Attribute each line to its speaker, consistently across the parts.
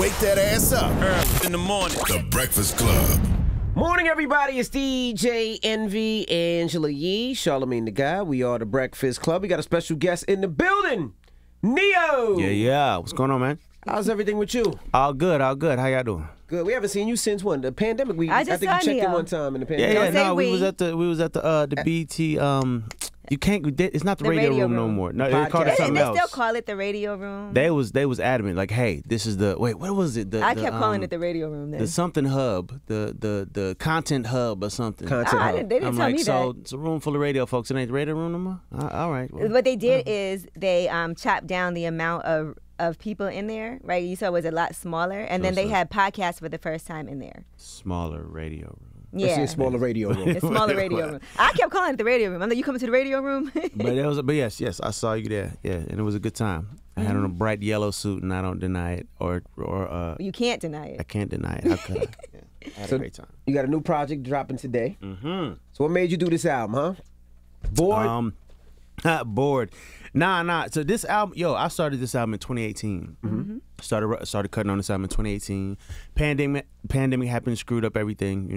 Speaker 1: Wake that ass up.
Speaker 2: Early in the morning.
Speaker 1: The Breakfast Club.
Speaker 3: Morning, everybody. It's DJ Envy, Angela Yee, Charlamagne the Guy. We are the Breakfast Club. We got a special guest in the building, Neo.
Speaker 4: Yeah. What's going on, man?
Speaker 3: How's everything with you?
Speaker 4: All good. How y'all doing?
Speaker 3: Good. We haven't seen you since when? The pandemic. I think you
Speaker 5: saw
Speaker 3: checked in
Speaker 5: Neo
Speaker 3: one time in the pandemic.
Speaker 4: Yeah. No, we was at the BT. You can't. It's not the radio room no more. No, they called it something else.
Speaker 5: They still call it the radio room.
Speaker 4: They was adamant, like, hey, this is the what was it?
Speaker 5: I kept calling it the radio room. Then.
Speaker 4: The something hub, the content hub or something.
Speaker 5: They didn't tell me that.
Speaker 4: So it's a room full of radio folks. It ain't the radio room no more. All right. Well,
Speaker 5: what they did is they chopped down the amount of people in there. Right, you saw it was a lot smaller, and then they had podcasts for the first time in there.
Speaker 4: Smaller radio room.
Speaker 5: Yeah,
Speaker 3: it's a smaller radio room.
Speaker 5: A smaller radio room. I kept calling it the radio room. I'm like, you coming to the radio room?
Speaker 4: but yes, I saw you there. Yeah, and it was a good time. I had on a bright yellow suit, and I don't deny it. Or
Speaker 5: you can't deny it.
Speaker 4: I can't deny it. How could I? Yeah, I had a great time.
Speaker 3: You got a new project dropping today.
Speaker 4: Mm-hmm.
Speaker 3: So what made you do this album, huh? Bored?
Speaker 4: Bored. Nah. So this album, I started this album in 2018. Mm-hmm. Started cutting on this album in 2018. Pandemic happened, screwed up everything,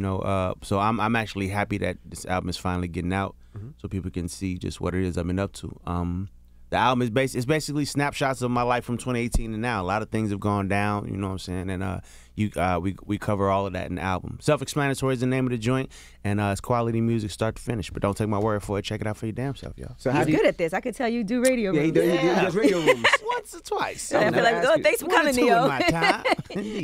Speaker 4: So I'm actually happy that this album is finally getting out, so people can see just what it is I've been up to. The album is basically snapshots of my life from 2018 to now. A lot of things have gone down, you know what I'm saying? And we cover all of that in the album. Self-explanatory is the name of the joint, and it's quality music start to finish. But don't take my word for it. Check it out for your damn self, y'all.
Speaker 5: So he's good at this. I could tell you do radio rooms.
Speaker 3: Yeah, he does radio rooms.
Speaker 4: Once or twice.
Speaker 5: I feel like, thanks for coming, Neo.
Speaker 3: I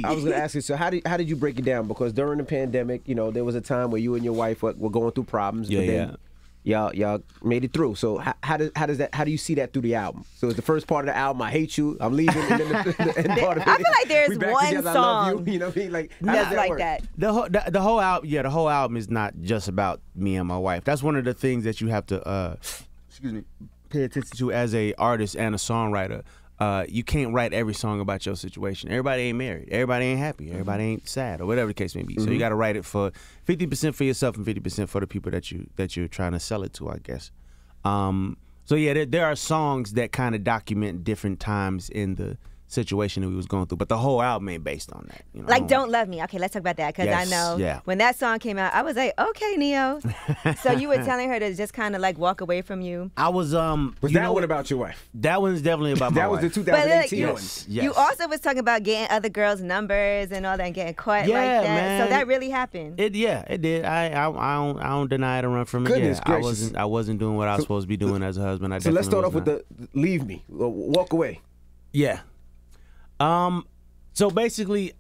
Speaker 3: was going to ask you, so how did you break it down? Because during the pandemic, there was a time where you and your wife were going through problems. But then y'all made it through. So how do you see that through the album? So it's the first part of the album, I hate you, I'm leaving, and then the end part of it,
Speaker 5: I feel like there's one
Speaker 3: together,
Speaker 5: song.
Speaker 3: I love you. You know what I mean? Like, how does that work?
Speaker 5: That.
Speaker 4: The whole album, the whole album is not just about me and my wife. That's one of the things that you have to pay attention to as a artist and a songwriter. You can't write every song about your situation. Everybody ain't married. Everybody ain't happy. Everybody ain't sad, or whatever the case may be. So you got to write it for 50% for yourself and 50% for the people that you're trying to sell it to, I guess. So yeah, there are songs that kind of document different times in the situation that we was going through, but the whole album ain't based on that.
Speaker 5: Like Don't Love Me. Okay, let's talk about that, because I know when that song came out, I was like, okay, Neo. So you were telling her to just kind of like walk away from you.
Speaker 4: I was
Speaker 3: Was that one about your wife?
Speaker 4: That one's definitely about my wife.
Speaker 3: That was the 2018 one.
Speaker 4: Yes.
Speaker 5: You also was talking about getting other girls' numbers and all that, and getting caught like that.
Speaker 4: Man.
Speaker 5: So that really happened.
Speaker 4: It did. I don't deny it or run from it.
Speaker 3: Goodness gracious.
Speaker 4: I wasn't doing what I was supposed to be doing as a husband.
Speaker 3: So let's start off with the leave me, walk away.
Speaker 4: Yeah. So basically,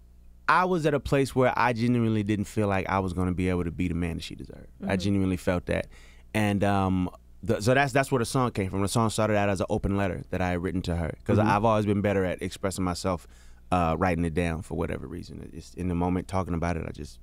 Speaker 4: I was at a place where I genuinely didn't feel like I was going to be able to be the man that she deserved. I genuinely felt that, and so that's where the song came from. The song started out as an open letter that I had written to her, because I've always been better at expressing myself, writing it down for whatever reason. It's in the moment talking about it. I just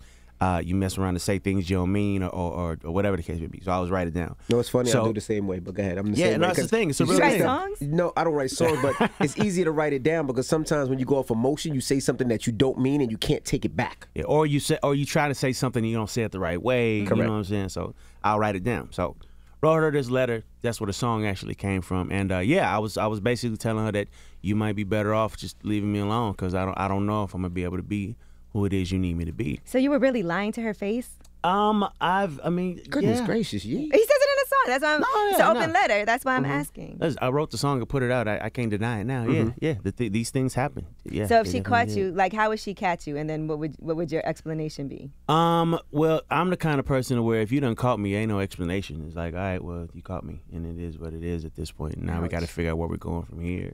Speaker 4: you mess around to say things you don't mean, or whatever the case may be. So I always write it down.
Speaker 3: No, it's funny. I do the same way. But go ahead. I'm the same way.
Speaker 4: Yeah, no, that's the thing. It's a real
Speaker 5: you write
Speaker 4: thing.
Speaker 5: songs?
Speaker 3: No, I don't write songs, but it's easier to write it down, because sometimes when you go off emotion, you say something that you don't mean and you can't take it back.
Speaker 4: Yeah, or you try to say something and you don't say it the right way.
Speaker 3: Correct.
Speaker 4: You know what I'm saying? So I'll write it down. So wrote her this letter. That's where the song actually came from. And I was basically telling her that you might be better off just leaving me alone, because I don't know if I'm gonna be able to be who it is you need me to be.
Speaker 5: So you were really lying to her face?
Speaker 3: Goodness gracious, yeah.
Speaker 5: He says it in a song. That's why it's an open letter. That's why I'm asking.
Speaker 4: I wrote the song and put it out. I can't deny it now. Yeah. These things happen. Yeah.
Speaker 5: So if she caught you, like, how would she catch you? And then what would your explanation be?
Speaker 4: Well, I'm the kind of person where if you done caught me, ain't no explanation. It's like, all right, well, you caught me, and it is what it is at this point. And now we got to figure out where we're going from here.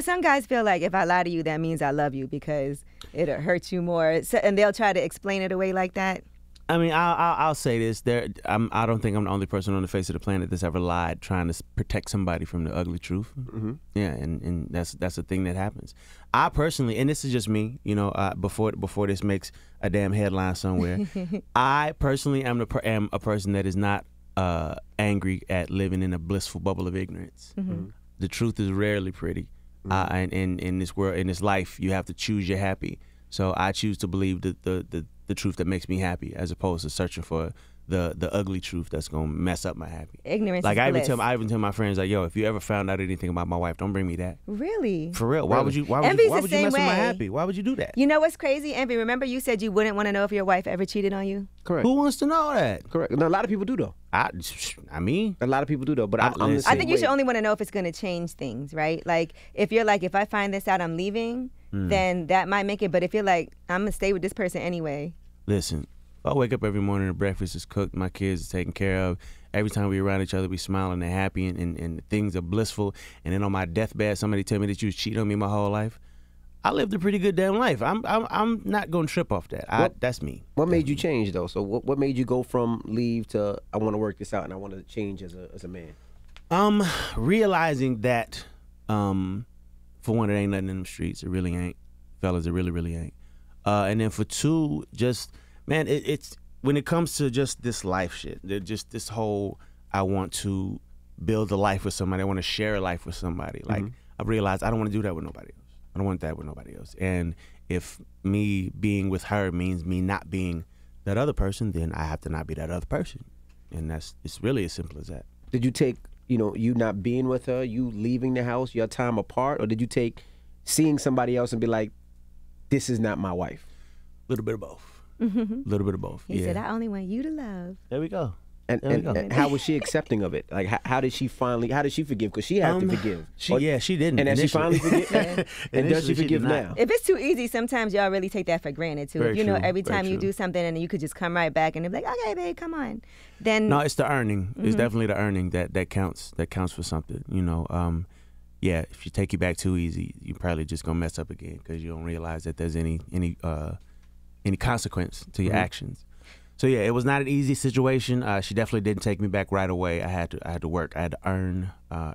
Speaker 5: Some guys feel like if I lie to you, that means I love you, because it'll hurt you more. So, and they'll try to explain it away like that.
Speaker 4: I mean, I'll say this: I don't think I'm the only person on the face of the planet that's ever lied trying to protect somebody from the ugly truth. Yeah, and that's a thing that happens. I personally, and this is just me, before this makes a damn headline somewhere, I personally am a person that is not angry at living in a blissful bubble of ignorance. The truth is rarely pretty, and in this world, in this life, you have to choose your happy. So I choose to believe the truth that makes me happy, as opposed to searching for the ugly truth that's gonna mess up my happy.
Speaker 5: Ignorance
Speaker 4: Like
Speaker 5: is
Speaker 4: I
Speaker 5: bliss.
Speaker 4: even tell my friends like, yo, if you ever found out anything about my wife, don't bring me that.
Speaker 5: Really?
Speaker 4: For real. Why would you mess
Speaker 5: Envy's the
Speaker 4: with
Speaker 5: same
Speaker 4: my
Speaker 5: way.
Speaker 4: happy? Why would you do that?
Speaker 5: You know what's crazy, Envy? Remember you said you wouldn't want to know if your wife ever cheated on you?
Speaker 3: Correct.
Speaker 4: Who wants to know that?
Speaker 3: Correct. Now, a lot of people do though.
Speaker 4: I mean,
Speaker 3: A lot of people do though. But I'm the
Speaker 4: listen.
Speaker 3: same
Speaker 5: I think you
Speaker 3: way.
Speaker 5: should only want to know if it's going to change things, right? Like, if you're like, if I find this out, I'm leaving, then that might make it. But if you're like, I'm going to stay with this person anyway.
Speaker 4: listen. I wake up every morning and breakfast is cooked, my kids are taken care of. Every time we around each other, we smiling and happy and things are blissful. And then on my deathbed, somebody tell me that you was cheating on me my whole life. I lived a pretty good damn life. I'm not gonna trip off that. That's me.
Speaker 3: What made you change though? So what made you go from leave to I want to work this out and I want to change as a man?
Speaker 4: Realizing that, for one, it ain't nothing in the streets. It really ain't, fellas. It really ain't. And then for two, just man, it's when it comes to just this life shit. Just this whole I want to build a life with somebody. I want to share a life with somebody. Like I realized I don't want to do that with nobody else. I don't want that with nobody else. And if me being with her means me not being that other person, then I have to not be that other person. And it's really as simple as that.
Speaker 3: Did you take, you not being with her, you leaving the house, your time apart, or did you take seeing somebody else and be like, this is not my wife?
Speaker 4: A little bit of both. A little bit of both.
Speaker 5: He said, I only want you to love.
Speaker 4: There we go.
Speaker 3: And how was she accepting of it? Like, how did she forgive? Because she had to forgive.
Speaker 4: She didn't.
Speaker 3: And has she
Speaker 4: initially.
Speaker 3: finally forgive? And does she
Speaker 4: Initially, she
Speaker 3: forgive
Speaker 4: did not.
Speaker 3: now?
Speaker 5: If it's too easy, sometimes y'all really take that for granted too.
Speaker 4: Very
Speaker 5: If you know
Speaker 4: true,
Speaker 5: every
Speaker 4: very
Speaker 5: time you
Speaker 4: true.
Speaker 5: do something and you could just come right back and be like, okay, babe, come on. Then
Speaker 4: No, it's the earning. It's definitely the earning that counts. That counts for something. Yeah. If you take you back too easy, you probably just gonna mess up again because you don't realize that there's any consequence to your actions. So yeah, it was not an easy situation. She definitely didn't take me back right away. I had to work. I had to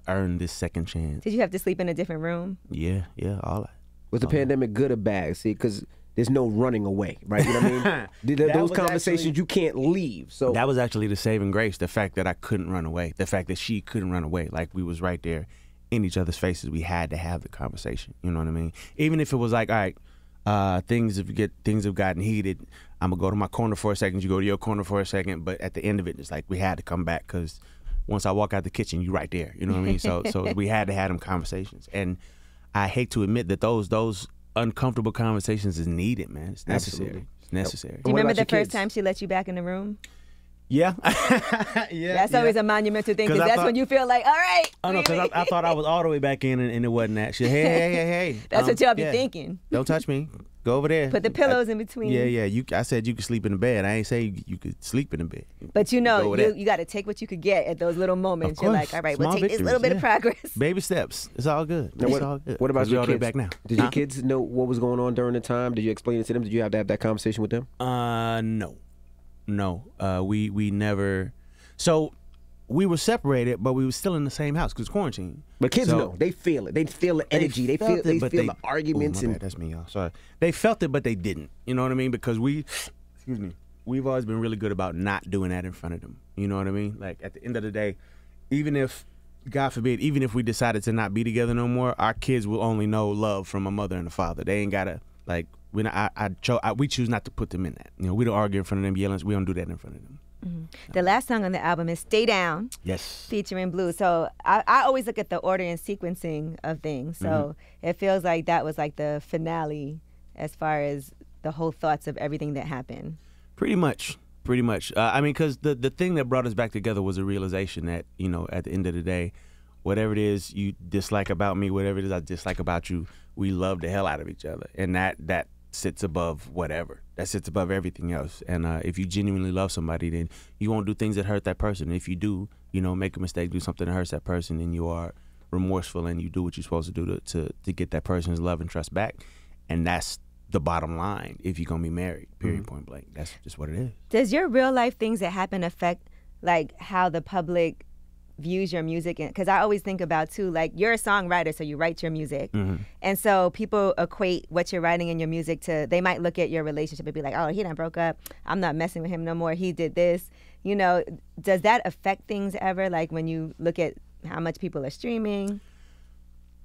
Speaker 4: earn this second chance.
Speaker 5: did you have to sleep in a different room?
Speaker 4: Yeah, all that.
Speaker 3: Was the pandemic good or bad? See, because there's no running away, right? You know what I mean? Those
Speaker 4: was
Speaker 3: conversations
Speaker 4: actually-
Speaker 3: you can't leave. So
Speaker 4: That was actually the saving grace. The fact that I couldn't run away. The fact that she couldn't run away. Like we was right there in each other's faces. We had to have the conversation. You know what I mean? Even if it was like, all right, things have gotten heated. I'm gonna go to my corner for a second. You go to your corner for a second. But at the end of it, it's like we had to come back because once I walk out the kitchen, you right there. You know what I mean? So we had to have them conversations. And I hate to admit that those uncomfortable conversations is needed, man. It's necessary.
Speaker 3: Absolutely.
Speaker 4: It's necessary.
Speaker 5: Do you
Speaker 3: what
Speaker 5: remember
Speaker 3: about
Speaker 5: the
Speaker 3: your
Speaker 5: first
Speaker 3: kids?
Speaker 5: time she let you back in the room?
Speaker 4: Yeah. Yeah.
Speaker 5: That's always a monumental thing
Speaker 4: 'Cause
Speaker 5: because
Speaker 4: I
Speaker 5: that's
Speaker 4: thought-
Speaker 5: when you feel like, all right.
Speaker 4: Oh no, because I thought I was all the way back in and it wasn't that. She said, hey.
Speaker 5: That's what y'all be
Speaker 4: yeah.
Speaker 5: thinking.
Speaker 4: Don't touch me. Go over there.
Speaker 5: Put the pillows in between.
Speaker 4: Yeah. I said you could sleep in the bed. I ain't say you could sleep in the bed.
Speaker 5: But
Speaker 4: Go over there.
Speaker 5: you got to take what you could get at those little moments.
Speaker 4: Of
Speaker 5: You're
Speaker 4: course.
Speaker 5: like, all right, we'll
Speaker 4: Small
Speaker 5: take this little bit
Speaker 4: victories,
Speaker 5: of progress.
Speaker 4: Baby steps. It's all good.
Speaker 3: Now,
Speaker 4: It's all good.
Speaker 3: what about
Speaker 4: 'Cause we
Speaker 3: your
Speaker 4: all the way
Speaker 3: kids?
Speaker 4: back now?
Speaker 3: Did your kids know what was going on during the time? Did you explain it to them? Did you have to have that conversation with them?
Speaker 4: No. We never. So we were separated, but we were still in the same house because quarantine.
Speaker 3: But kids
Speaker 4: So-
Speaker 3: know. They feel it. They feel the energy. They feel
Speaker 4: but
Speaker 3: the arguments.
Speaker 4: Oh, my bad. That's me, y'all. Sorry. They felt it, but they didn't. You know what I mean? Because we've always been really good about not doing that in front of them. You know what I mean? Like at the end of the day, even if, God forbid, even if we decided to not be together no more, our kids will only know love from a mother and a father. They ain't gotta like. We choose not to put them in that. We don't argue in front of them, yelling. We don't do that in front of them.
Speaker 5: The last song on the album is Stay Down.
Speaker 4: Yes.
Speaker 5: Featuring Blue. So I always look at the order and sequencing of things. So it feels like that was like the finale as far as the whole thoughts of everything that happened.
Speaker 4: Pretty much. I mean, because the thing that brought us back together was a realization that, at the end of the day, whatever it is you dislike about me, whatever it is I dislike about you, we love the hell out of each other. And that sits above whatever. That sits above everything else. And if you genuinely love somebody, then you won't do things that hurt that person. And if you do, make a mistake, do something that hurts that person, and you are remorseful and you do what you're supposed to do to get that person's love and trust back. And that's the bottom line if you're going to be married, period, point blank. That's just what it is.
Speaker 5: Does your real life things that happen affect like how the public views your music? Because I always think about too, like you're a songwriter, so you write your music, and so people equate what you're writing in your music to. They might look at your relationship and be like, "Oh, he done broke up. I'm not messing with him no more. He did this." Does that affect things ever? Like when you look at how much people are streaming?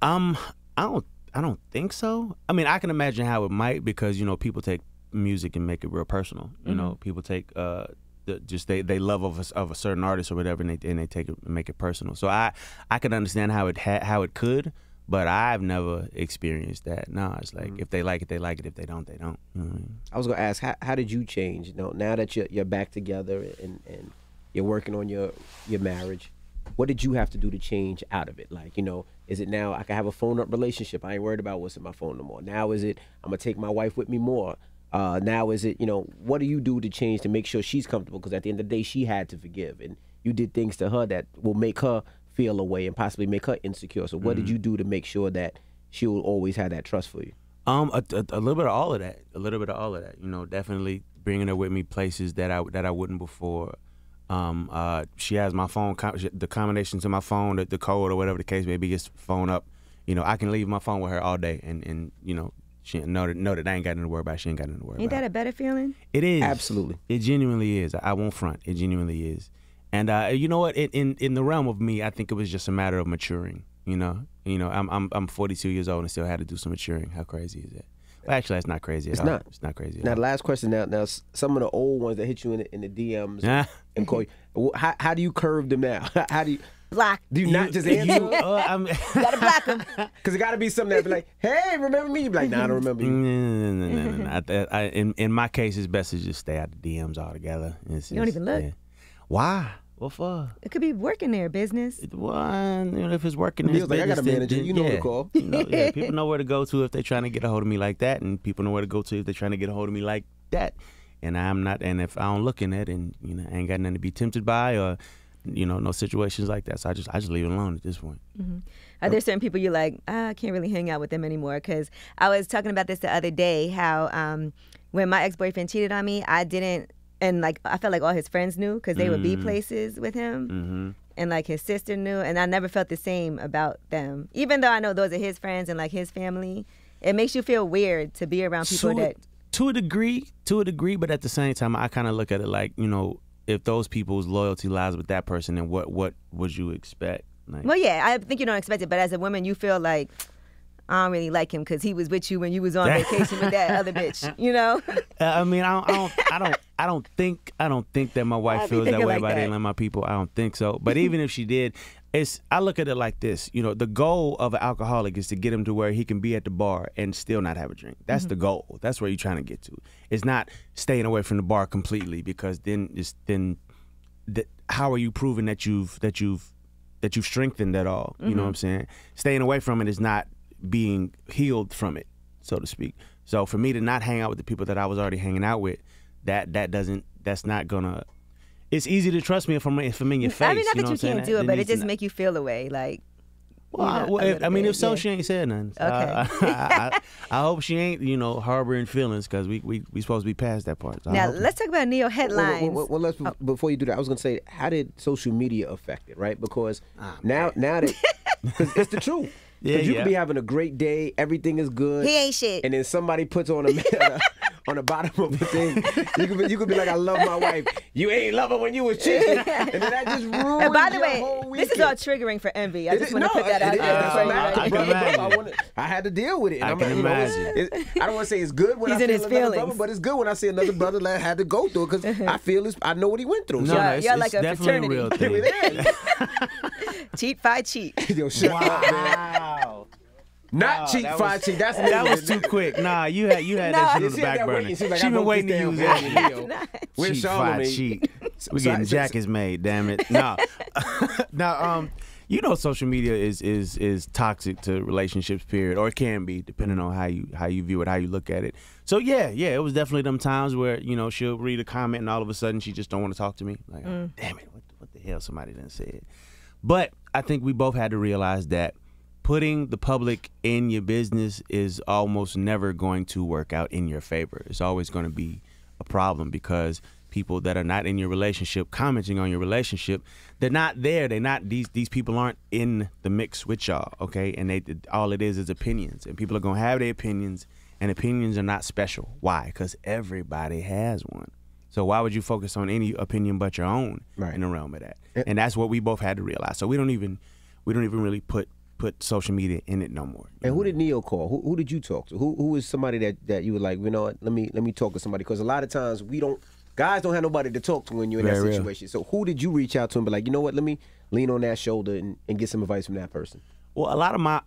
Speaker 4: I don't think so. I mean, I can imagine how it might because people take music and make it real personal. People take they love of a certain artist or whatever, and they take it and make it personal. So I could understand how it could, but I've never experienced that. No, it's like if they like it, they like it. If they don't, they don't. You know what I mean?
Speaker 3: I was gonna ask, how did you change? You know, now that you're back together and you're working on your marriage, what did you have to do to change out of it? Like, you know, is it now I can have a phone up relationship? I ain't worried about what's in my phone no more. Now is it I'm gonna take my wife with me more? Now is it, you know, what do you do to change to make sure she's comfortable? Because at the end of the day, she had to forgive, and you did things to her that will make her feel away and possibly make her insecure. So what did you do to make sure that she will always have that trust for you?
Speaker 4: A little bit of all of that. A little bit of all of that. You know, definitely bringing her with me places that I wouldn't before. She has my phone, the combination to my phone, the code or whatever the case may be, just phone up. You know, I can leave my phone with her all day, and you know, she know that I ain't got nothing to worry about. She ain't got nothing to worry about.
Speaker 5: Ain't that a better feeling?
Speaker 4: It is.
Speaker 3: Absolutely.
Speaker 4: It genuinely is. I won't front. It genuinely is. And you know what? In the realm of me, I think it was just a matter of maturing. You know, I'm 42 years old and still had to do some maturing. How crazy is that? Well, actually, that's not crazy at all. It's not crazy at all.
Speaker 3: Now, the last question. Now, some of the old ones that hit you in the DMs and call you. How do you curve them now? How do you
Speaker 5: block?
Speaker 3: Do you not just answer?
Speaker 5: Gotta block them.
Speaker 3: Because it got to be something that be like, hey, remember me? You be like, nah, I don't remember you.
Speaker 4: No. In my case, it's best to just stay out the DMs altogether.
Speaker 5: You don't even look.
Speaker 4: Yeah. Why? What for?
Speaker 5: It could be working there, business.
Speaker 4: Well, you know, if it's working there,
Speaker 3: like, I got a manager. You know who to call.
Speaker 4: You know, yeah, people know where to go to if they're trying to get a hold of me like that, and people know where to go to if they're trying to get a hold of me like that. And I'm not. And if I don't look in it, and you know, I ain't got nothing to be tempted by, or you know, no situations like that. So I just leave it alone at this point.
Speaker 5: Mm-hmm. Are there certain people you're like, I can't really hang out with them anymore? Because I was talking about this the other day, how when my ex-boyfriend cheated on me, I didn't. And, like, I felt like all his friends knew because they would be places with him. Mm-hmm. And, like, his sister knew. And I never felt the same about them. Even though I know those are his friends and, like, his family, it makes you feel weird to be around people that...
Speaker 4: To a degree. But at the same time, I kind of look at it like, you know, if those people's loyalty lies with that person, then what would you expect? Like,
Speaker 5: well, yeah, I think you don't expect it. But as a woman, you feel like... I don't really like him because he was with you when you was on vacation with that other bitch. You know.
Speaker 4: I mean, I don't think that my wife feels that way like about any of my people. I don't think so. But even if she did, I look at it like this. You know, the goal of an alcoholic is to get him to where he can be at the bar and still not have a drink. That's the goal. That's where you're trying to get to. It's not staying away from the bar completely, because how are you proving that you've strengthened at all? You know what I'm saying? Staying away from it is not being healed from it, so to speak. So for me to not hang out with the people that I was already hanging out with, that's not gonna. It's easy to trust me if I'm in your face.
Speaker 5: I mean, not
Speaker 4: you know
Speaker 5: that you can't do it, but it just make you feel away. Like,
Speaker 4: well, if so, she ain't said nothing. So
Speaker 5: okay.
Speaker 4: I hope she ain't, you know, harboring feelings, because we supposed to be past that part. So
Speaker 5: now let's talk about Neo headlines.
Speaker 3: Well, before you do that, I was gonna say, how did social media affect it, right? Because now that because it's the truth.
Speaker 4: Yeah,
Speaker 3: you could be having a great day, everything is good.
Speaker 5: He ain't shit.
Speaker 3: And then somebody puts on on the bottom of the thing, you could be like, I love my wife. You ain't love her when you was cheating. And then that just ruins your
Speaker 5: And by the way,
Speaker 3: whole weekend.
Speaker 5: this is all triggering for Envy. I just want to put that out there.
Speaker 3: I had to deal with it.
Speaker 4: I can imagine.
Speaker 3: I don't want to say it's good when
Speaker 5: He's
Speaker 3: I
Speaker 5: in
Speaker 3: feel
Speaker 5: his
Speaker 3: another
Speaker 5: feelings.
Speaker 3: brother, but it's good when I see another brother that had to go through it, because I know what he went through.
Speaker 4: No,
Speaker 5: Y'all like a
Speaker 4: definitely
Speaker 5: fraternity.
Speaker 4: a real thing.
Speaker 5: Cheat, fight, cheat.
Speaker 3: Yo, shut up, man. Not cheat, fight, cheat. That
Speaker 4: was too quick. Nah, you had that shit on the back burner. She been waiting to use that.
Speaker 3: Where's
Speaker 4: Charlamagne? Cheat. We getting jackets made. Damn it. No. Now, you know, social media is toxic to relationships. Period, or it can be, depending on how you view it, how you look at it. So yeah, it was definitely them times where, you know, she'll read a comment and all of a sudden she just don't want to talk to me. Like, oh, damn it, what the hell somebody done said. But I think we both had to realize that putting the public in your business is almost never going to work out in your favor. It's always going to be a problem, because people that are not in your relationship, commenting on your relationship, they're not there. They're not, these people aren't in the mix with y'all, okay? And all it is opinions. And people are going to have their opinions, and opinions are not special. Why? Because everybody has one. So why would you focus on any opinion but your own in the realm of that? And that's what we both had to realize. So we don't even really put social media in it no more.
Speaker 3: And who did Neo call? Who did you talk to? Who is somebody that you were like, you know what, let me talk to somebody? Because a lot of times we don't guys don't have nobody to talk to when you're in that situation. So who did you reach out to and be like, you know what, let me lean on that shoulder and get some advice from that person?
Speaker 4: Well, a lot of my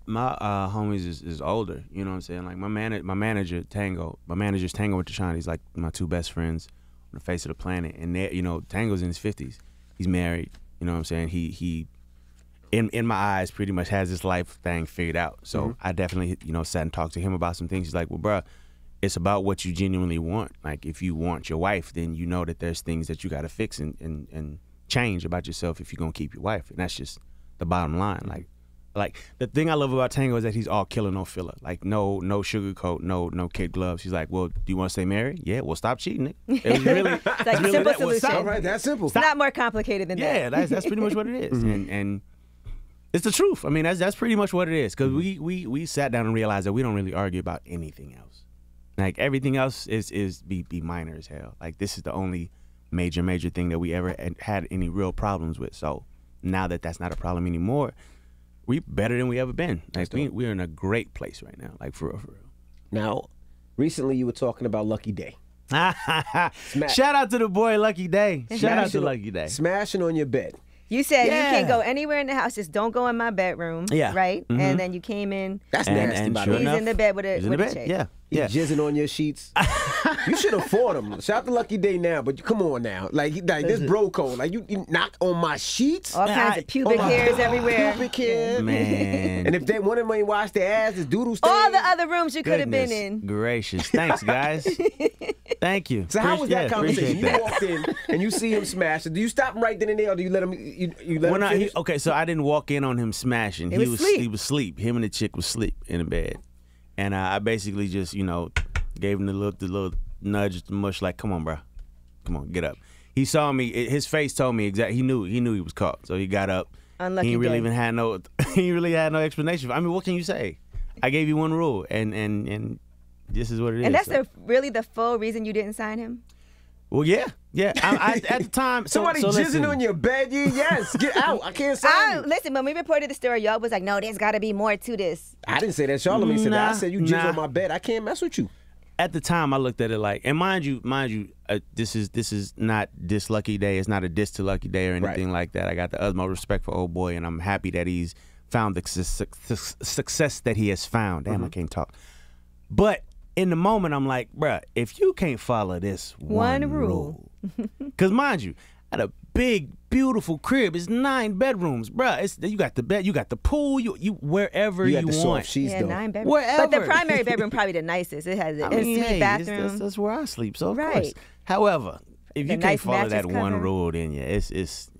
Speaker 4: homies is older. You know what I'm saying? Like my manager's Tango with Deshaun. He's like my two best friends on the face of the planet. And Tango's in his 50s. He's married. You know what I'm saying? He in my eyes pretty much has his life thing figured out. So I definitely sat and talked to him about some things. He's like, well, bruh, it's about what you genuinely want. Like if you want your wife, then you know that there's things that you got to fix and change about yourself if you're gonna keep your wife. And that's just the bottom line. Like the thing I love about Tango is that he's all killer, no filler. Like no sugarcoat, no kid gloves. He's like, well, do you want to stay married? Yeah, well, stop cheating. It was really,
Speaker 5: it's like a simple solution.
Speaker 3: All right, that's simple.
Speaker 5: It's not more complicated than that.
Speaker 4: Yeah, that's pretty much what it is. And it's the truth. I mean, that's pretty much what it is. Because we sat down and realized that we don't really argue about anything else. Like everything else is be minor as hell. Like this is the only major thing that we ever had any real problems with. So now that that's not a problem anymore, we better than we ever been. Like we're in a great place right now. Like for real.
Speaker 3: Now, recently you were talking about Lucky Day.
Speaker 4: Shout out to the boy Lucky Day. Shout out to Lucky Day.
Speaker 3: Smashing on your bed.
Speaker 5: You said you can't go anywhere in the house. Just don't go in my bedroom. Yeah. Right? And then you came in.
Speaker 3: That's nasty, by the way.
Speaker 5: He's in the bed with a chick.
Speaker 4: Yeah.
Speaker 3: He's jizzing on your sheets. You should have fought him. Shout out to Lucky Day now, but come on now. Like this bro code. Like you knock on my sheets.
Speaker 5: All kinds of pubic hairs everywhere.
Speaker 3: Pubic hair.
Speaker 4: Man.
Speaker 3: And if they one of them ain't wash their ass, it's doodle stain.
Speaker 5: All the other rooms you could have been in.
Speaker 4: Gracious. Thanks, guys. Thank you.
Speaker 3: So how was that conversation? You walked in and you see him smashing. Do you stop him right then and there, or do you let him? You let him finish?
Speaker 4: Okay, so I didn't walk in on him smashing. He was asleep. Him and the chick was asleep in the bed, and I basically just gave him the little nudge, the mush, like, come on, bro, come on, get up. He saw me. His face told me exactly. He knew he was caught. So he got up.
Speaker 5: Unlucky.
Speaker 4: He really even had no. He really had no explanation. I mean, what can you say? I gave you one rule, and this is what it is.
Speaker 5: And that's really the full reason you didn't sign him?
Speaker 4: Well, yeah. I at the time,
Speaker 3: somebody jizzing on your bed. Yes, get out. I can't sign you.
Speaker 5: Listen, when we reported the story, y'all was like, "No, there's got to be more to this."
Speaker 3: I didn't say that. Charlamagne said that. I said you jizz on my bed. I can't mess with you.
Speaker 4: At the time, I looked at it like, and mind you, this is not diss Lucky Day. It's not a diss to Lucky Day or anything like that. I got the utmost respect for old boy, and I'm happy that he's found the success that he has found. Damn, I can't talk. But in the moment, I'm like, bruh, if you can't follow this one rule, because mind you, at a big, beautiful crib, it's 9 bedrooms, bruh. You got the bed, you got the pool, you wherever you want.
Speaker 3: She's
Speaker 5: 9 bedrooms.
Speaker 4: Wherever.
Speaker 5: But the primary bedroom probably the nicest. It has an suite bathroom.
Speaker 4: That's where I sleep. So of course. However, if you can't follow that one rule, then it's.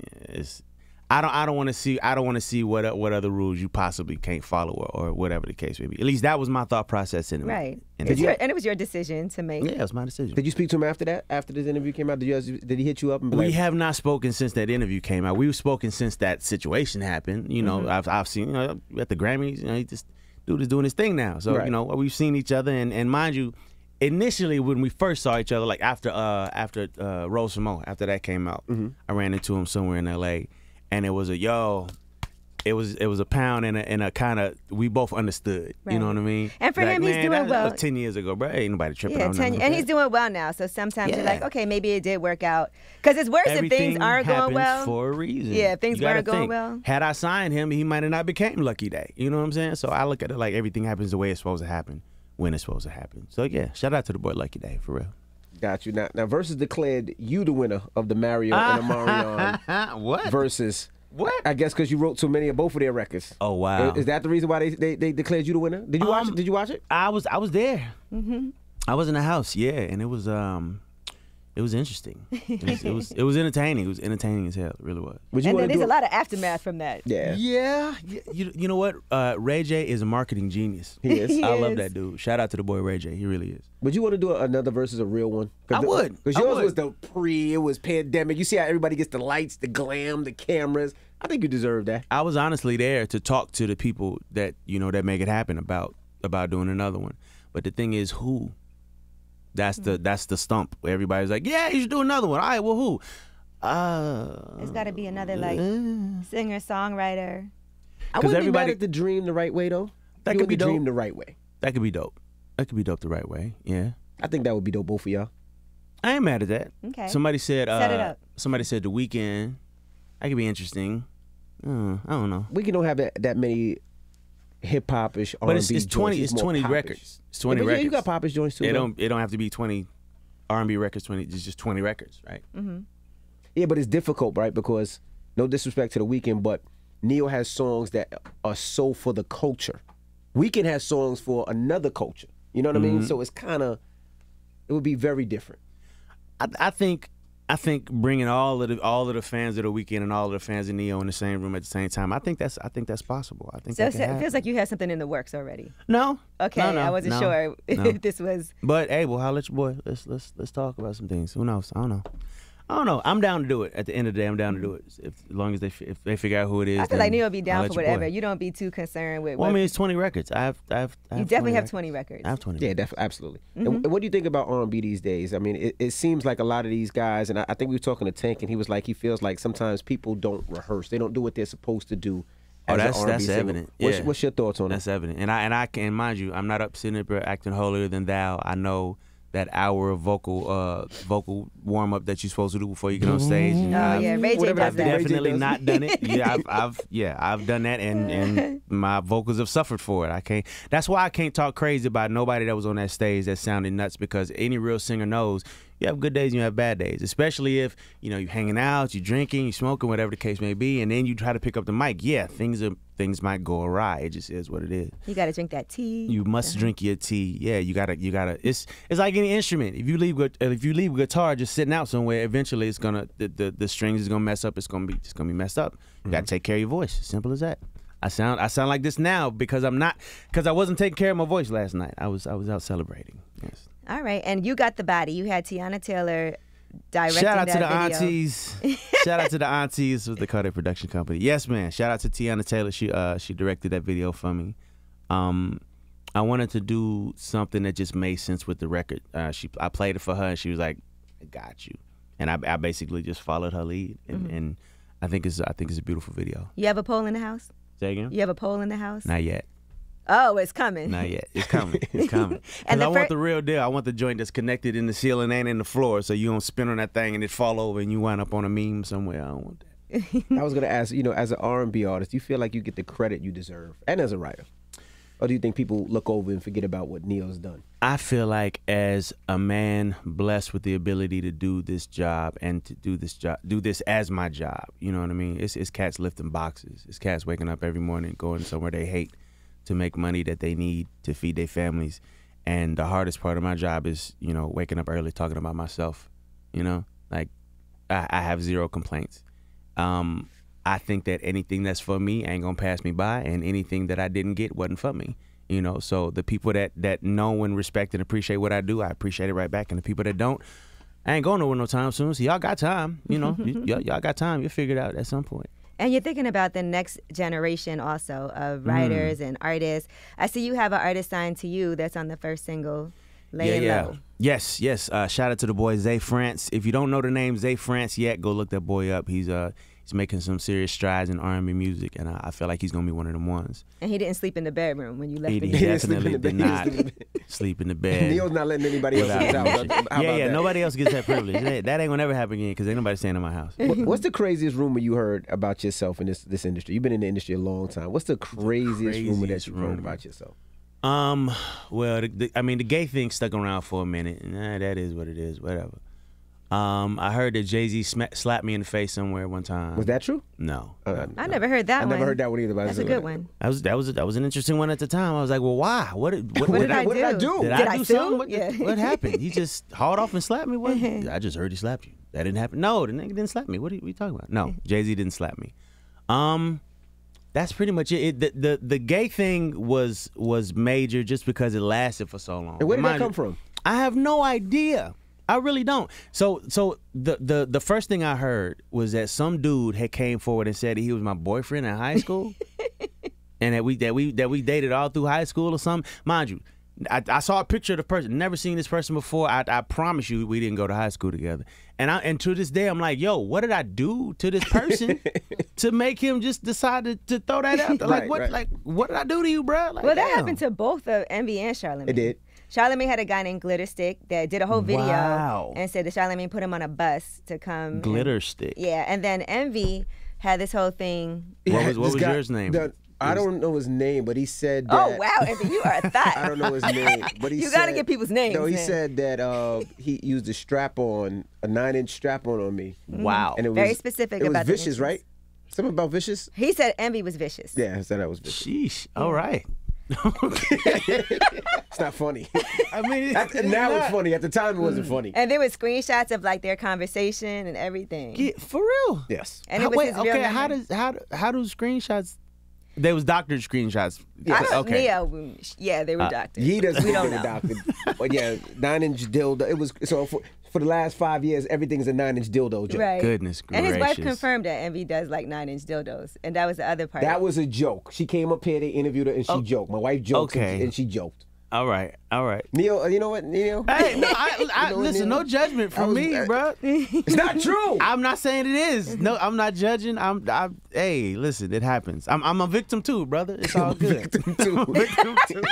Speaker 4: I don't want to see what other rules you possibly can't follow or whatever the case may be. At least that was my thought process anyway.
Speaker 5: Right. And it was your decision to make.
Speaker 4: Yeah, it was my decision.
Speaker 3: Did you speak to him after that? After this interview came out, did he hit you up? And be
Speaker 4: we have not spoken since that interview came out. We've spoken since that situation happened. I've seen at the Grammys. He just dude is doing his thing now. So we've seen each other and mind you, initially when we first saw each other, like after Rose Mo, after that came out, I ran into him somewhere in L.A. And it was it was a pound and a kind of, we both understood. Right. You know what I mean?
Speaker 5: And for him, he's doing well.
Speaker 4: That was 10 years ago, bro. Ain't nobody tripping on nothing.
Speaker 5: And he's doing well now. So sometimes you're like, okay, maybe it did work out. Because it's worse if things aren't going well.
Speaker 4: For a reason.
Speaker 5: Yeah, if things weren't going well.
Speaker 4: Had I signed him, he might have not became Lucky Day. You know what I'm saying? So I look at it like everything happens the way it's supposed to happen, when it's supposed to happen. So yeah, shout out to the boy Lucky Day, for real.
Speaker 3: Got you. Now Verzuz declared you the winner of the Mario and Omarion
Speaker 4: what?
Speaker 3: Versus.
Speaker 4: What?
Speaker 3: I guess because you wrote so many of both of their records.
Speaker 4: Oh wow!
Speaker 3: Is that the reason why they declared you the winner? Did you watch it? Did you watch it?
Speaker 4: I was there. I was in the house, and it was interesting. It was entertaining. It was entertaining as hell. It really was.
Speaker 5: And then there's a lot of aftermath from that.
Speaker 3: Yeah.
Speaker 4: You know what? Ray J is a marketing genius.
Speaker 3: He is.
Speaker 4: I love that dude. Shout out to the boy Ray J. He really is.
Speaker 3: Would you want to do another versus a real one?
Speaker 4: I would.
Speaker 3: Because yours was the it was pandemic. You see how everybody gets the lights, the glam, the cameras. I think you deserve that.
Speaker 4: I was honestly there to talk to the people that that make it happen about doing another one. But the thing is, who? That's the stump. Where everybody's like, yeah, you should do another one. All right, well, who?
Speaker 5: There's got to be another singer songwriter.
Speaker 3: I wouldn't be mad at the dream the right way though.
Speaker 4: That could be dope.
Speaker 3: Dream the right way.
Speaker 4: That could be dope. That could be dope the right way. Yeah.
Speaker 3: I think that would be dope, both of y'all.
Speaker 4: I ain't mad at that.
Speaker 5: Okay.
Speaker 4: Somebody said.
Speaker 5: Set it up.
Speaker 4: Somebody said The Weeknd. That could be interesting. I don't know.
Speaker 3: We don't have that many hip hop-ish R&B.
Speaker 4: But it's 20. It's 20 records. It's 20 records.
Speaker 3: Yeah, you got pop-ish joints too.
Speaker 4: It don't have to be 20 R&B records. 20. It's just 20 records, right?
Speaker 5: Mm-hmm.
Speaker 3: Yeah, but it's difficult, right? Because no disrespect to The Weeknd, but Neo has songs that are so for the culture. Weeknd has songs for another culture. You know what I mean? So it's kind of, it would be very different.
Speaker 4: I think bringing all of the fans of The Weeknd and all of the fans of Neo in the same room at the same time. I think that's possible. I think
Speaker 5: So
Speaker 4: that can
Speaker 5: it feels like you have something in the works already.
Speaker 4: No.
Speaker 5: Okay,
Speaker 4: no,
Speaker 5: I wasn't sure if this was.
Speaker 4: But hey, well, holla at your boy. Let's talk about some things. Who knows? I don't know. I'm down to do it. At the end of the day, I'm down to do it. As long as if they figure out who it is.
Speaker 5: I feel like Neo will be down for whatever.
Speaker 4: Boy.
Speaker 5: You don't be too concerned with.
Speaker 4: Well, I mean, it's 20 records. I have
Speaker 5: you definitely have
Speaker 4: 20
Speaker 5: 20 records.
Speaker 4: I have 20.
Speaker 3: Yeah, definitely, absolutely. And what do you think about R&B these days? I mean, it seems like a lot of these guys, and I think we were talking to Tank, and he was like, he feels like sometimes people don't rehearse. They don't do what they're supposed to do. That's
Speaker 4: evident.
Speaker 3: What's your thoughts on
Speaker 4: That's evident. And I can, mind you, I'm not up sitting there acting holier than thou. I know that hour of vocal warm up that you're supposed to do before you get on stage.
Speaker 5: Ray J does
Speaker 4: I've
Speaker 5: that.
Speaker 4: definitely not done it. I've done that, and my vocals have suffered for it. I can't. That's why I can't talk crazy about nobody that was on that stage that sounded nuts, because any real singer knows you have good days and you have bad days, especially if you're hanging out, you're drinking, you're smoking, whatever the case may be, and then you try to pick up the mic. Yeah, things might go awry. It just is what it is.
Speaker 5: You got to drink that tea.
Speaker 4: You must drink your tea. Yeah, you gotta. It's like any instrument. If you leave a guitar just sitting out somewhere, eventually it's gonna the strings is gonna mess up. It's gonna be messed up. You gotta take care of your voice. Simple as that. I sound like this now because I wasn't taking care of my voice last night. I was out celebrating. Yes.
Speaker 5: All right, and you got the body. You had Tiana Taylor directing
Speaker 4: Shout out
Speaker 5: that
Speaker 4: to the
Speaker 5: video.
Speaker 4: aunties. Shout out to the aunties with the Carter Production Company. Yes, man. Shout out to Tiana Taylor. She directed that video for me. I wanted to do something that just made sense with the record. I played it for her, and she was like, "I got you," and I basically just followed her lead, and I think it's a beautiful video.
Speaker 5: You have a pole in the house?
Speaker 4: Say again?
Speaker 5: You have a pole in the house?
Speaker 4: Not yet.
Speaker 5: Oh, it's coming.
Speaker 4: Not yet. It's coming. It's coming.
Speaker 5: And
Speaker 4: I want the real deal. I want the joint that's connected in the ceiling and in the floor, so you don't spin on that thing and it fall over and you wind up on a meme somewhere. I don't want that.
Speaker 3: I was gonna ask, as an R&B artist, do you feel like you get the credit you deserve, and as a writer, or do you think people look over and forget about what Neo's done?
Speaker 4: I feel like as a man blessed with the ability to do this job and to do this as my job, you know what I mean? It's cats lifting boxes. It's cats waking up every morning going somewhere they hate to make money that they need to feed their families. And the hardest part of my job is, waking up early talking about myself. Like I have zero complaints. I think that anything that's for me ain't gonna pass me by, and anything that I didn't get wasn't for me. So the people that know and respect and appreciate what I do, I appreciate it right back. And the people that don't, I ain't going nowhere no time soon. So y'all got time, y'all got time. You'll figure it out at some point.
Speaker 5: And you're thinking about the next generation also of writers and artists. I see you have an artist signed to you that's on the first single, Laying Low.
Speaker 4: Yes. Shout out to the boy Zay France. If you don't know the name Zay France yet, go look that boy up. He's making some serious strides in R&B music, and I feel like he's gonna be one of them ones.
Speaker 5: And he didn't sleep in the bedroom when you left.
Speaker 4: He definitely did not sleep in the bed.
Speaker 3: Neo's not letting anybody else in his house.
Speaker 4: Yeah. Nobody else gets that privilege. That ain't gonna ever happen again because ain't nobody staying in my house.
Speaker 3: What's the craziest rumor you heard about yourself in this industry? You've been in the industry a long time. What's the craziest rumor that you've heard about yourself?
Speaker 4: Well, the gay thing stuck around for a minute. That is what it is. Whatever. I heard that Jay-Z slapped me in the face somewhere one time.
Speaker 3: Was that true?
Speaker 4: No.
Speaker 5: I never heard that one.
Speaker 3: I never heard that one either.
Speaker 5: That's a good one.
Speaker 4: That was an interesting one at the time. I was like, well, why? What did
Speaker 5: I do?
Speaker 4: Did I do
Speaker 5: sue?
Speaker 4: something?
Speaker 5: Yeah.
Speaker 4: What happened? He just hauled off and slapped me? What? I just heard he slapped you. That didn't happen. No, the nigga didn't slap me. What are you talking about? No, Jay-Z didn't slap me. That's pretty much it. The gay thing was major just because it lasted for so long.
Speaker 3: And where did that come from?
Speaker 4: I have no idea. I really don't. So the first thing I heard was that some dude had came forward and said that he was my boyfriend in high school, and that we dated all through high school or something. Mind you, I saw a picture of the person. Never seen this person before. I promise you, we didn't go to high school together. And to this day, I'm like, yo, what did I do to this person to make him just decide to throw that out there? Like what? Like what did I do to you, bro? Like,
Speaker 5: Well, that happened to both of Envy and Charlamagne.
Speaker 3: It did.
Speaker 5: Charlamagne had a guy named Glitter Stick that did a whole video
Speaker 4: Wow.
Speaker 5: and said that Charlamagne put him on a bus to come.
Speaker 4: Glitter Stick.
Speaker 5: Yeah, and then Envy had this whole thing.
Speaker 4: What was yours name?
Speaker 3: I don't know his name, but he said that.
Speaker 5: Oh wow, Envy, you are a thought.
Speaker 3: I don't know his name, but he
Speaker 5: You
Speaker 3: said,
Speaker 5: gotta get people's names.
Speaker 3: No, he
Speaker 5: man.
Speaker 3: said that he used a strap-on, a 9-inch strap-on on me.
Speaker 4: Wow.
Speaker 3: And it was
Speaker 5: Very specific
Speaker 3: it was
Speaker 5: about the
Speaker 3: vicious,
Speaker 5: inches.
Speaker 3: right? Something about vicious?
Speaker 5: He said Envy was vicious.
Speaker 3: Yeah, I said that was vicious.
Speaker 4: Sheesh. All right.
Speaker 3: It's not funny.
Speaker 4: I mean,
Speaker 3: Now it's funny. At the time, it wasn't funny.
Speaker 5: And there was screenshots of like their conversation and everything.
Speaker 4: Yeah, for real.
Speaker 3: Yes.
Speaker 5: And it was his real
Speaker 4: okay.
Speaker 5: number.
Speaker 4: How do screenshots? They was doctored screenshots.
Speaker 5: I don't,
Speaker 4: Okay.
Speaker 5: yeah, they were doctors.
Speaker 3: He doesn't
Speaker 5: We don't
Speaker 3: get
Speaker 5: know.
Speaker 3: adopted. But yeah, 9-inch dildo. It was so for the last 5 years, everything's a 9-inch dildo joke.
Speaker 5: Right.
Speaker 4: Goodness
Speaker 5: And his wife
Speaker 4: gracious.
Speaker 5: confirmed that Envy does like 9-inch dildos, and that was the other part.
Speaker 3: That was a joke. She came up here, they interviewed her, and she joked. My wife joked,
Speaker 4: Okay.
Speaker 3: and she joked.
Speaker 4: All right.
Speaker 3: Neil, you know what, Neil?
Speaker 4: Hey, no,
Speaker 3: You know what,
Speaker 4: listen.
Speaker 3: Neil?
Speaker 4: No judgment
Speaker 3: I
Speaker 4: from
Speaker 3: was-
Speaker 4: me, bro.
Speaker 3: It's not true.
Speaker 4: I'm not saying it is. No, I'm not judging. Hey, listen, it happens. I'm a victim too, brother. It's all good.
Speaker 3: Victim too.
Speaker 4: Victim too.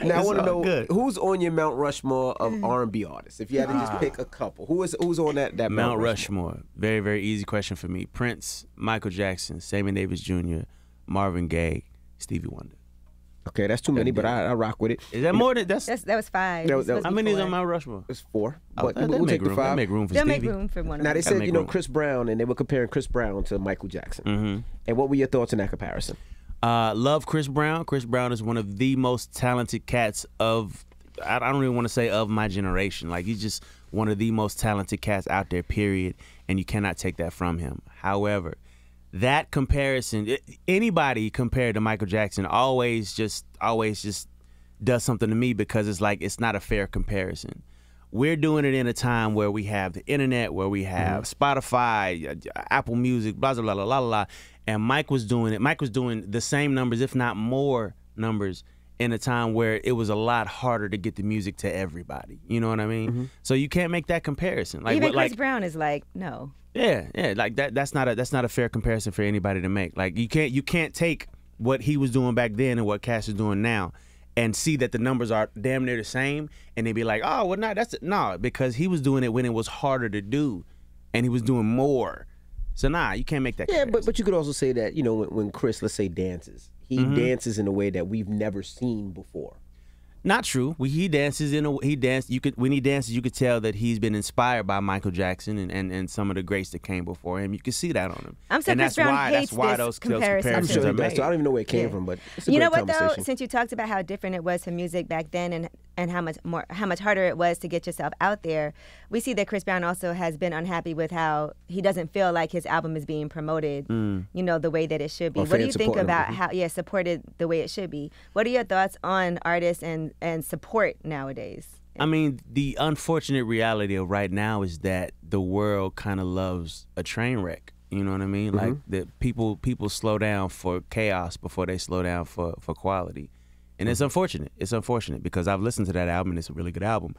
Speaker 3: Now I
Speaker 4: It's
Speaker 3: want to
Speaker 4: all
Speaker 3: know
Speaker 4: good.
Speaker 3: who's on your Mount Rushmore of R&B artists. If you had to just pick a couple, who's on that
Speaker 4: Mount Rushmore. Very, very easy question for me. Prince, Michael Jackson, Sammy Davis Jr., Marvin Gaye, Stevie Wonder.
Speaker 3: Okay, that's too many, but I rock with it.
Speaker 4: Is that more than
Speaker 5: that was 5.
Speaker 3: That
Speaker 5: It
Speaker 3: was-
Speaker 5: supposed to
Speaker 4: how
Speaker 5: be
Speaker 4: many is
Speaker 5: 4.
Speaker 4: on Mount Rushmore?
Speaker 3: It's 4,
Speaker 4: Oh,
Speaker 3: but
Speaker 4: that
Speaker 3: we'll
Speaker 4: make
Speaker 3: take the
Speaker 4: room.
Speaker 3: 5.
Speaker 4: That make room for
Speaker 5: They'll make
Speaker 4: Stevie.
Speaker 5: room for one of
Speaker 3: Now
Speaker 5: them.
Speaker 3: they said,
Speaker 4: make
Speaker 3: you know,
Speaker 4: room.
Speaker 3: Chris Brown, and they were comparing Chris Brown to Michael Jackson.
Speaker 4: Mm-hmm.
Speaker 3: And what were your thoughts on that comparison?
Speaker 4: Love Chris Brown. Chris Brown is one of the most talented cats of, I don't even want to say of my generation. Like, he's just one of the most talented cats out there, period. And you cannot take that from him. However, that comparison, anybody compared to Michael Jackson always just does something to me, because it's like, it's not a fair comparison. We're doing it in a time where we have the internet, where we have Spotify, Apple Music, blah, blah, blah, blah, blah, blah. And Mike was doing it. Mike was doing the same numbers, if not more numbers, in a time where it was a lot harder to get the music to everybody. You know what I mean? So you can't make that comparison. Like,
Speaker 5: Even
Speaker 4: what,
Speaker 5: Chris
Speaker 4: like,
Speaker 5: Brown is like, no.
Speaker 4: yeah, like that's not a fair comparison for anybody to make. Like, you can't take what he was doing back then and what Cass is doing now and see that the numbers are damn near the same, and they be like, oh, well, no, because he was doing it when it was harder to do, and he was doing more. So you can't make that.
Speaker 3: Yeah,
Speaker 4: comparison.
Speaker 3: but you could also say that, you know, when Chris, let's say, dances, he dances in a way that we've never seen before.
Speaker 4: Not true. When he dances, you could tell that he's been inspired by Michael Jackson and some of the greats that came before him. You can see that on him.
Speaker 5: I'm so
Speaker 4: and
Speaker 5: Chris
Speaker 4: that's
Speaker 5: Brown
Speaker 4: why
Speaker 5: hates
Speaker 4: those
Speaker 5: this
Speaker 4: comparisons
Speaker 5: comparison.
Speaker 3: I'm sure
Speaker 4: are
Speaker 3: he does,
Speaker 4: made.
Speaker 3: so I don't even know where it came
Speaker 5: Yeah.
Speaker 3: from, but it's a
Speaker 5: You
Speaker 3: great
Speaker 5: know what though?
Speaker 3: conversation.
Speaker 5: Since you talked about how different it was for music back then and how much harder it was to get yourself out there, we see that Chris Brown also has been unhappy with how he doesn't feel like his album is being promoted, you know, the way that it should be.
Speaker 3: Or
Speaker 5: What do you
Speaker 3: fans
Speaker 5: think
Speaker 3: supporting him,
Speaker 5: about how supported the way it should be? What are your thoughts on artists and support nowadays?
Speaker 4: I mean, the unfortunate reality of right now is that the world kind of loves a train wreck. You know what I mean? Like, that people slow down for chaos before they slow down for quality. And it's unfortunate. It's unfortunate because I've listened to that album and it's a really good album.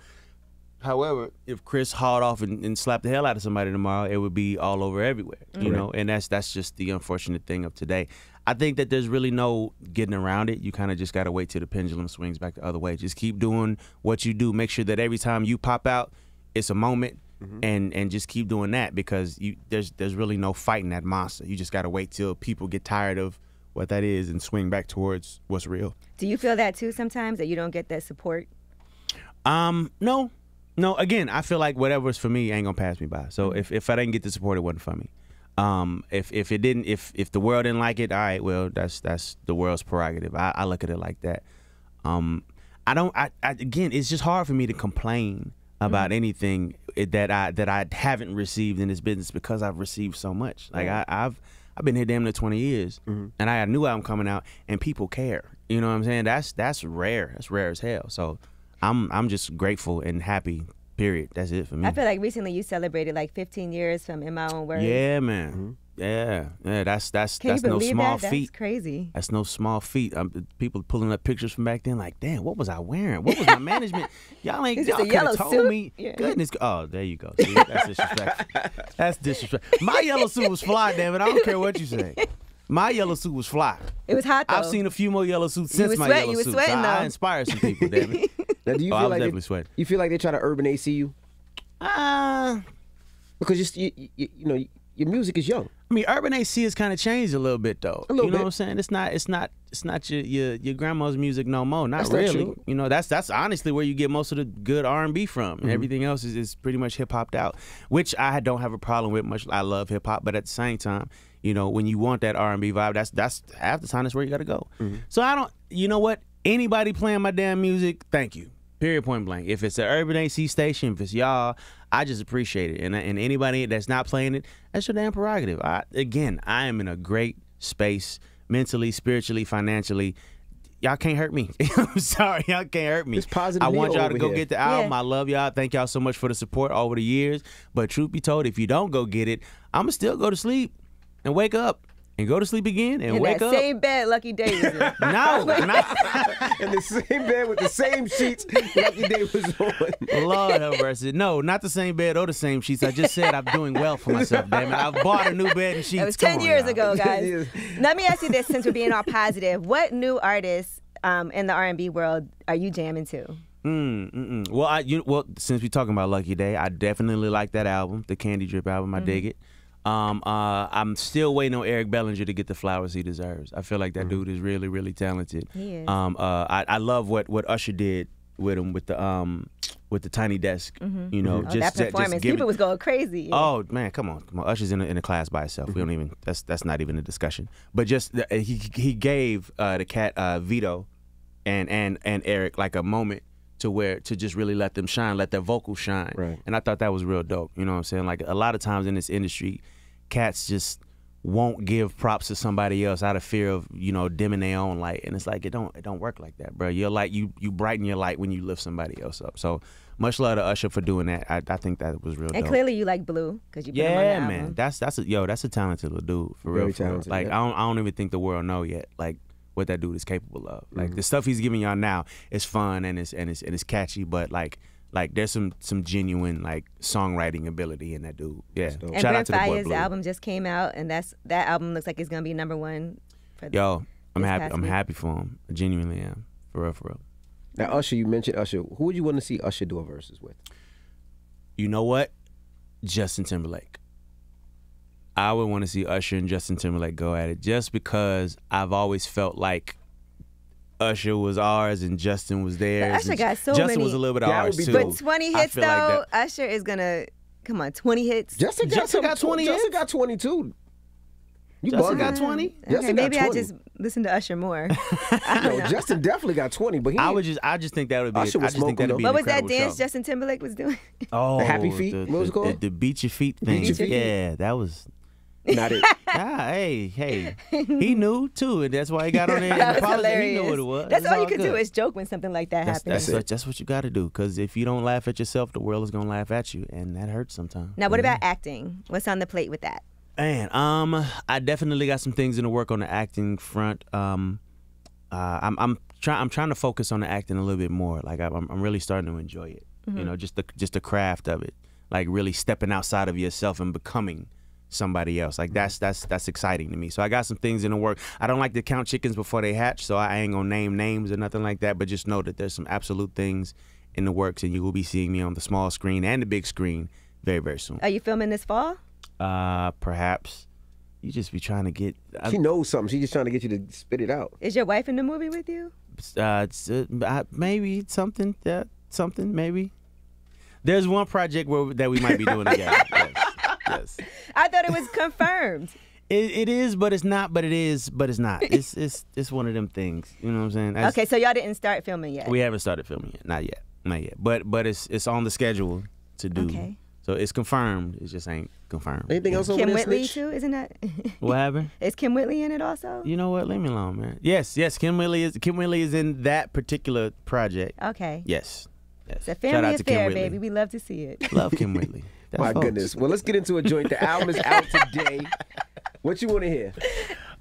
Speaker 4: However, if Chris hauled off and slapped the hell out of somebody tomorrow, it would be all over everywhere, you know? And that's just the unfortunate thing of today. I think that there's really no getting around it. You kind of just got to wait till the pendulum swings back the other way. Just keep doing what you do. Make sure that every time you pop out, it's a moment, and just keep doing that, because there's really no fighting that monster. You just got to wait till people get tired of what that is and swing back towards what's real.
Speaker 5: Do you feel that too sometimes, that you don't get that support?
Speaker 4: No. Again, I feel like whatever's for me ain't gonna pass me by. So if I didn't get the support, it wasn't for me. If the world didn't like it, all right, well, that's the world's prerogative. I look at it like that. Again, it's just hard for me to complain about anything that I haven't received in this business, because I've received so much. Like, I've been here damn near 20 years, and I got a new album coming out, and people care. You know what I'm saying? That's rare. That's rare as hell. So I'm just grateful and happy. Period. That's it for me.
Speaker 5: I feel like recently you celebrated like 15 years from In My Own Words.
Speaker 4: Yeah, man. Yeah. That's
Speaker 5: Can you
Speaker 4: no
Speaker 5: believe
Speaker 4: small
Speaker 5: that?
Speaker 4: feat.
Speaker 5: That's crazy.
Speaker 4: That's no small feat. People pulling up pictures from back then, like, damn, what was I wearing? What was my management? Y'all
Speaker 5: Is this a
Speaker 4: could
Speaker 5: yellow
Speaker 4: have told
Speaker 5: suit?
Speaker 4: me.
Speaker 5: Yeah.
Speaker 4: Goodness. Oh, there you go. See, that's disrespectful. That's disrespectful. My yellow suit was fly, damn it. I don't care what you say. My yellow suit was fly.
Speaker 5: It was hot though.
Speaker 4: I've seen a few more yellow suits since
Speaker 5: was
Speaker 4: my
Speaker 5: sweat-
Speaker 4: yellow
Speaker 5: you was
Speaker 4: suit.
Speaker 5: sweating,
Speaker 4: So
Speaker 5: though.
Speaker 4: I inspire some people, damn it.
Speaker 3: Now, do you
Speaker 4: I
Speaker 3: feel
Speaker 4: was
Speaker 3: like
Speaker 4: definitely sweating.
Speaker 3: you feel like they try to urban AC you? Because you know your music is young.
Speaker 4: I mean, urban AC has kind of changed a little bit, though.
Speaker 3: A little
Speaker 4: you know
Speaker 3: bit.
Speaker 4: what I'm saying? It's not your grandma's music no more. Not
Speaker 3: That's not
Speaker 4: really.
Speaker 3: true.
Speaker 4: You know, that's honestly where you get most of the good R&B from. And everything else is pretty much hip hopped out, which I don't have a problem with much. I love hip hop, but at the same time, you know, when you want that R&B vibe, that's half the time that's where you got to go. So I don't. You know what? Anybody playing my damn music, thank you. Period, point blank. If it's an urban AC station, if it's y'all, I just appreciate it. And anybody that's not playing it, that's your damn prerogative. I am in a great space, mentally, spiritually, financially. Y'all can't hurt me. I'm sorry, y'all can't hurt me.
Speaker 3: It's positive
Speaker 4: I want
Speaker 3: Neo
Speaker 4: y'all to
Speaker 3: over
Speaker 4: go
Speaker 3: here.
Speaker 4: get the album.
Speaker 5: Yeah.
Speaker 4: I love y'all. Thank y'all so much for the support over the years. But truth be told, if you don't go get it, I'ma still go to sleep and wake up and go to sleep again and
Speaker 5: in
Speaker 4: wake
Speaker 5: that
Speaker 4: up.
Speaker 5: same bed Lucky Day was in.
Speaker 4: No, not.
Speaker 3: In the same bed with the same sheets Lucky Day was on.
Speaker 4: Lord have mercy. No, not the same bed or the same sheets. I just said I'm doing well for myself, damn it. I've bought a new bed and sheets.
Speaker 5: That was
Speaker 4: Come
Speaker 5: 10
Speaker 4: on,
Speaker 5: years
Speaker 4: y'all.
Speaker 5: ago, guys.
Speaker 3: Yes.
Speaker 5: Let me ask you this, since we're being all positive. What new artists in the R&B world are you jamming to?
Speaker 4: Well, since we're talking about Lucky Day, I definitely like that album, the Candy Drip album. I dig it. I'm still waiting on Eric Bellinger to get the flowers he deserves. I feel like that dude is really, really talented.
Speaker 5: He is.
Speaker 4: I love what Usher did with him with the Tiny Desk. You know,
Speaker 5: Oh, that performance, people was going crazy.
Speaker 4: Oh man, come on! Usher's in a class by itself. We don't even. That's not even a discussion. But just he gave the cat Vito and Eric like a moment to just really let them shine, let their vocals shine.
Speaker 3: Right.
Speaker 4: And I thought that was real dope. You know what I'm saying? Like a lot of times in this industry, cats just won't give props to somebody else out of fear of, you know, dimming their own light. And it's like it don't work like that, bro. Your light, you brighten your light when you lift somebody else up. So much love to Usher for doing that. I think that was real
Speaker 5: And
Speaker 4: dope.
Speaker 5: clearly you like Blue because you put him on the
Speaker 4: Yeah,
Speaker 5: album.
Speaker 4: man. That's a talented little dude for
Speaker 3: Very
Speaker 4: real. For real.
Speaker 3: talented,
Speaker 4: Like
Speaker 3: yeah.
Speaker 4: I don't even think the world know yet. Like what that dude is capable of. Like the stuff he's giving y'all now is fun and it's catchy, but like there's some genuine like songwriting ability in that dude. Yeah.
Speaker 3: dope.
Speaker 5: And
Speaker 4: Shout
Speaker 5: Brent
Speaker 4: out to the boy
Speaker 5: Faiyaz's
Speaker 4: Blue.
Speaker 5: album just came out, and that album looks like it's gonna be #1 for
Speaker 4: Yo, I'm
Speaker 5: this
Speaker 4: happy.
Speaker 5: past
Speaker 4: I'm
Speaker 5: week.
Speaker 4: happy for him. I genuinely am. For real, for real.
Speaker 3: Now, Usher, you mentioned Usher. Who would you want to see Usher do a versus with?
Speaker 4: You know what? Justin Timberlake. I would want to see Usher and Justin Timberlake go at it just because I've always felt like Usher was ours and Justin was theirs.
Speaker 5: Usher
Speaker 4: and
Speaker 5: got so
Speaker 4: Justin
Speaker 5: many-
Speaker 4: was a little bit of
Speaker 3: That would
Speaker 4: ours
Speaker 3: be
Speaker 4: too.
Speaker 3: dope.
Speaker 5: But 20
Speaker 4: I
Speaker 5: hits
Speaker 4: feel like
Speaker 5: though,
Speaker 4: that-
Speaker 5: Usher is gonna come on, 20 hits.
Speaker 3: Justin got
Speaker 4: 20
Speaker 3: Justin
Speaker 4: hits?
Speaker 3: got 22. You
Speaker 4: Justin
Speaker 3: bugging.
Speaker 4: got 20?
Speaker 5: Okay,
Speaker 3: Justin got
Speaker 5: maybe I
Speaker 3: 20.
Speaker 5: just listen to Usher more.
Speaker 3: No, Justin definitely got 20, but he
Speaker 4: I just think that would be.
Speaker 3: Usher
Speaker 4: I
Speaker 3: was
Speaker 4: just think that'd
Speaker 3: smoking,
Speaker 4: be
Speaker 5: What
Speaker 4: an
Speaker 5: was that
Speaker 4: incredible
Speaker 5: dance
Speaker 4: show.
Speaker 5: Justin Timberlake was doing?
Speaker 4: Oh,
Speaker 3: The Happy Feet? What was it called?
Speaker 4: The Beat Your Feet thing.
Speaker 3: Beat Your Feet?
Speaker 4: Yeah, that was.
Speaker 3: not it.
Speaker 4: Hey, he knew too, and that's why he got on there and
Speaker 5: That was
Speaker 4: apologized. He
Speaker 5: hilarious.
Speaker 4: knew what it was.
Speaker 5: That's
Speaker 4: It's
Speaker 5: all you could do
Speaker 4: good.
Speaker 5: is joke when something like that happens.
Speaker 4: That's what you got to do. Because if you don't laugh at yourself, the world is gonna laugh at you, and that hurts sometimes.
Speaker 5: Now, what about acting? What's on the plate with that?
Speaker 4: Man, I definitely got some things in the work on the acting front. I'm trying to focus on the acting a little bit more. Like I'm really starting to enjoy it. You know, just the craft of it. Like really stepping outside of yourself and becoming somebody else. Like that's exciting to me. So I got some things in the work. I don't like to count chickens before they hatch, so I ain't gonna name names or nothing like that. But just know that there's some absolute things in the works, and you will be seeing me on the small screen and the big screen very, very soon.
Speaker 5: Are you filming this fall?
Speaker 4: Perhaps you just be trying to get.
Speaker 3: She knows something. She's just trying to get you to spit it out.
Speaker 5: Is your wife in the movie with you?
Speaker 4: Maybe something. Something maybe. There's one project that we might be doing together. Yes.
Speaker 5: I thought it was confirmed.
Speaker 4: It is, but it's not. But it is, but it's not. It's one of them things. You know what I'm saying?
Speaker 5: Okay, so y'all didn't start filming yet.
Speaker 4: We haven't started filming yet. Not yet. But it's on the schedule to do.
Speaker 5: Okay.
Speaker 4: So it's confirmed. It just ain't confirmed.
Speaker 3: Anything else over
Speaker 5: Kim
Speaker 3: there,
Speaker 5: Whitley
Speaker 3: Snitch?
Speaker 5: too, isn't that?
Speaker 4: What happened?
Speaker 5: Is Kim Whitley in it also?
Speaker 4: You know what? Leave me alone, man. Yes. Kim Whitley is in that particular project.
Speaker 5: Okay.
Speaker 4: Yes.
Speaker 5: It's a
Speaker 4: Shout
Speaker 5: family
Speaker 4: out to Kim
Speaker 5: affair,
Speaker 4: Whitley.
Speaker 5: baby. We love to see it.
Speaker 4: Love Kim Whitley. That's
Speaker 3: My
Speaker 4: folks.
Speaker 3: goodness. Well, let's get into a joint. The album is out today. What you want to hear?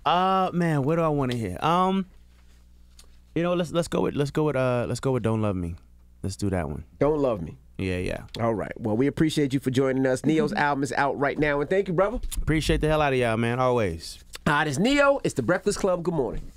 Speaker 4: Man, what do I want to hear? You know, let's go with Don't Love Me. Let's do that one.
Speaker 3: Don't Love Me.
Speaker 4: Yeah.
Speaker 3: All right. Well, we appreciate you for joining us. Neo's album is out right now, and thank you, brother.
Speaker 4: Appreciate the hell out of y'all, man. Always.
Speaker 3: Hi, this is Neo. It's the Breakfast Club. Good morning.